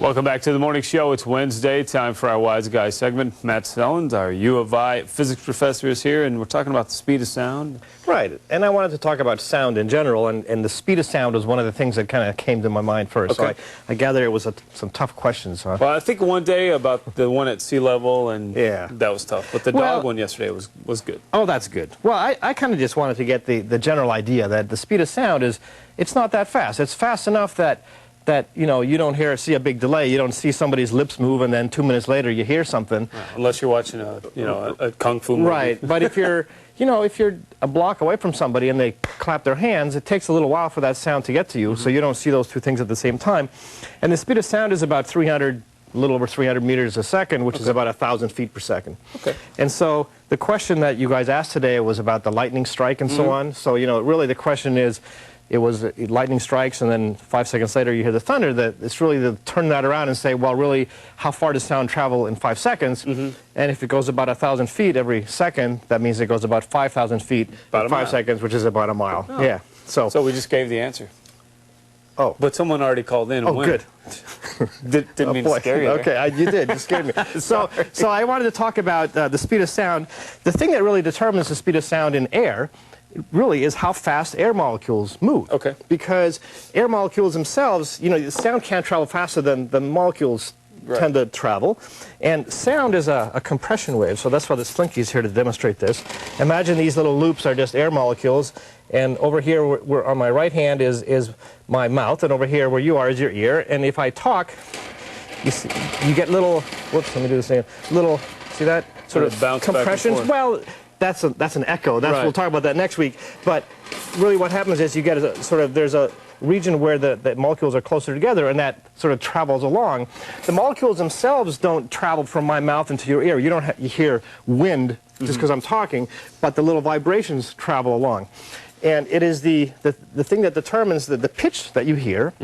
Welcome back to the morning show. It's Wednesday, time for our Wise Guy segment. Matt Sellens, our U of I physics professor, is here, and we're talking about the speed of sound. Right, and I wanted to talk about sound in general, and the speed of sound was one of the things that kind of came to my mind first. Okay. So I gather it was some tough questions. Huh? Well, I think one day about the one at sea level, and yeah, that was tough. But the dog one yesterday was good. Oh, that's good. Well, I kind of just wanted to get the general idea that the speed of sound it's not that fast. It's fast enough that you know, you don't see a big delay. You don't see somebody's lips move and then 2 minutes later you hear something. Unless you're watching a kung fu movie. Right, but if you're a block away from somebody and they clap their hands, it takes a little while for that sound to get to you, so you don't see those two things at the same time. And the speed of sound is about a little over 300 meters a second, which is about 1,000 feet per second. Okay. And so the question that you guys asked today was about the lightning strike and so on. So, you know, really the question is, it was lightning strikes, and then 5 seconds later you hear the thunder. That it's really to turn that around and say, well, really, how far does sound travel in 5 seconds? And if it goes about 1,000 feet every second, that means it goes about 5,000 feet in 5 seconds, which is about a mile. Oh. Yeah. So we just gave the answer. Oh. But someone already called in. Oh, good. Didn't mean to scare you. Okay, you did. You scared me. So I wanted to talk about the speed of sound. The thing that really determines the speed of sound in air really is how fast air molecules move. Okay. Because air molecules themselves, you know, the sound can't travel faster than the molecules tend to travel. And sound is a compression wave, so that's why the Slinky is here to demonstrate this. Imagine these little loops are just air molecules, and over here where on my right hand is my mouth, and over here where you are is your ear. And if I talk, you get little, whoops, let me do this again, little, see that? Sort of bounce compressions. Well, that's an echo. We'll talk about that next week. But really what happens is you get there's a region where the molecules are closer together, and that sort of travels along. The molecules themselves don't travel from my mouth into your ear. You hear wind just because I'm talking, but the little vibrations travel along. And it is the thing that determines the pitch that you hear.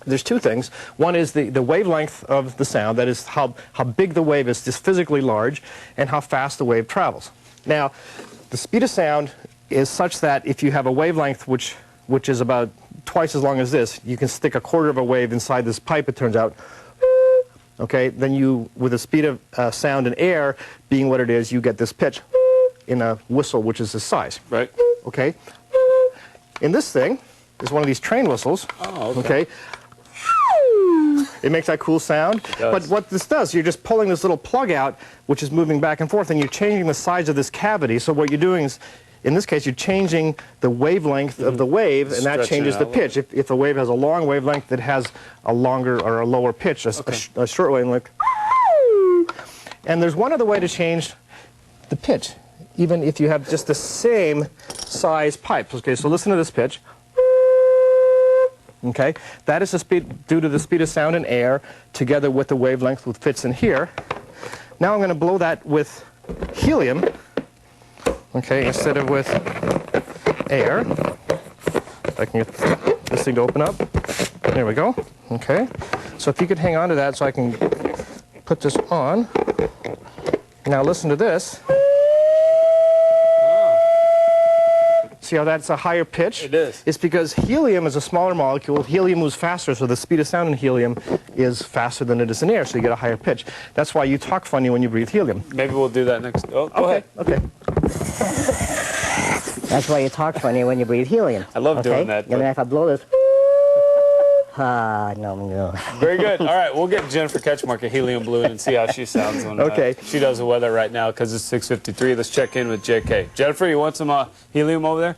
There's two things. One is the wavelength of the sound, that is how big the wave is, just physically large, and how fast the wave travels. Now, the speed of sound is such that if you have a wavelength which is about twice as long as this, you can stick a quarter of a wave inside this pipe, it turns out. Okay, then with the speed of sound in air being what it is, you get this pitch in a whistle, which is this size. Right. Okay. In this thing is one of these train whistles. Oh, okay. It makes that cool sound. But what this does, you're just pulling this little plug out, which is moving back and forth, and you're changing the size of this cavity. So what you're doing is, in this case, you're changing the wavelength of the wave, and that changes the pitch. If a wave has a long wavelength, it has a longer or a lower pitch, a short wavelength. And there's one other way to change the pitch, even if you have just the same size pipe. Okay, so listen to this pitch. Okay, that is the speed due to the speed of sound in air together with the wavelength which fits in here. Now I'm going to blow that with helium, okay, instead of with air. If I can get this thing to open up. There we go. Okay, so if you could hang on to that so I can put this on. Now listen to this. See how that's a higher pitch? It is. It's because helium is a smaller molecule. Helium moves faster, so the speed of sound in helium is faster than it is in air, so you get a higher pitch. That's why you talk funny when you breathe helium. Maybe we'll do that next. Oh, go ahead. Okay. That's why you talk funny when you breathe helium. I love doing that. And then if I blow this, no. Very good. All right, we'll get Jennifer Ketchmark a helium balloon and see how she sounds when she does the weather right now, because it's 6:53. Let's check in with JK. Jennifer, you want some helium over there?